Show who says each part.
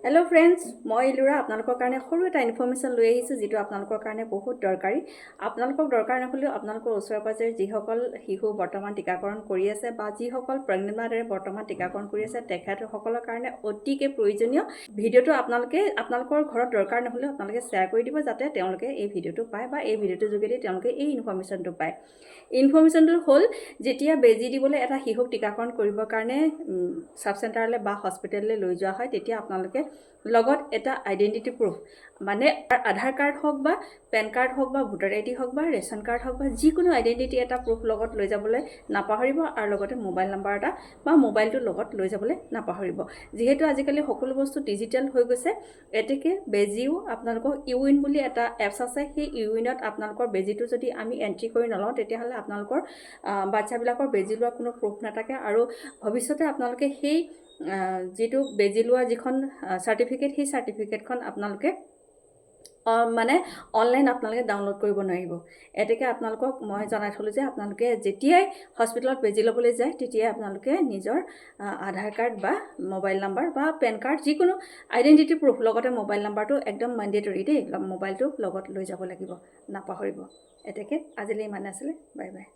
Speaker 1: Hello' friends, মই ইলুৰা আপোনালোকৰ কাৰণে সৰু এটা ইনফৰমেশ্যন লৈ আহিছোঁ যিটো আপোনালোকৰ কাৰণে বহুত দৰকাৰী। আপোনালোকক দৰকাৰ নহ'লেও আপোনালোকৰ ওচৰে পাজৰে যিসকল শিশু বৰ্তমান টীকাকৰণ কৰি আছে বা যিসকল প্ৰেগনেণ্ট মাদাৰে বৰ্তমান টীকাকৰণ কৰি আছে তেখেতসকলৰ কাৰণে অতিকে প্ৰয়োজনীয়। ভিডিঅ'টো আপোনালোকৰ ঘৰত দৰকাৰ নহ'লেও আপোনালোকে শ্বেয়াৰ কৰি দিব যাতে তেওঁলোকে এই ভিডিঅ'টো পায় বা এই ভিডিঅ'টোৰ যোগেদি তেওঁলোকে এই ইনফৰমেশ্যনটো পায়। ইনফৰমেশ্যনটো হ'ল যেতিয়া বেজী দিবলৈ এটা শিশুক টীকাকৰণ কৰিবৰ কাৰণে ছাব চেণ্টাৰলৈ বা হস্পিটেললৈ লৈ যোৱা হয় তেতিয়া আপোনালোকে লগত এটা আইডেণ্টিটি প্ৰুফ মানে আধাৰ কাৰ্ড হওক বা পেন কাৰ্ড হওক বা ভোটাৰ আইডি হওক বা ৰেচন কাৰ্ড হওক বা যিকোনো আইডেণ্টিটি এটা প্ৰুফ লগত লৈ যাবলৈ নাপাহৰিব আৰু লগতে মোবাইল নাম্বাৰ এটা বা মোবাইলটো লগত লৈ যাবলৈ নাপাহৰিব। যিহেতু আজিকালি সকলো বস্তু ডিজিটেল হৈ গৈছে, এতেকে বেজীও আপোনালোকৰ ইউইন বুলি এটা এপছ আছে। সেই ইউইনত আপোনালোকৰ বেজীটো যদি আমি এণ্ট্ৰি কৰি নলওঁ তেতিয়াহ'লে আপোনালোকৰ বাচ্চাবিলাকৰ বেজী লোৱা কোনো প্ৰুফ নাথাকে আৰু ভৱিষ্যতে আপোনালোকে সেই যিটো বেজী লোৱা যিখন চাৰ্টিফিকেট সেই চাৰ্টিফিকেটখন আপোনালোকে মানে অনলাইন আপোনালোকে ডাউনলোড কৰিব নোৱাৰিব। এতেকে আপোনালোকক মই জনাই থলোঁ যে আপোনালোকে যেতিয়াই হস্পিটেলত বেজী ল'বলৈ যায় তেতিয়াই আপোনালোকে নিজৰ আধাৰ কাৰ্ড বা মোবাইল নাম্বাৰ বা পেন কাৰ্ড যিকোনো আইডেণ্টিটি প্ৰুফ লগতে মোবাইল নাম্বাৰটো একদম মেণ্ডেটৰী দেই, মোবাইলটো লগত লৈ যাব লাগিব, নাপাহৰিব। এতেকে আজিলৈ ইমানে আছিলে। Bye bye.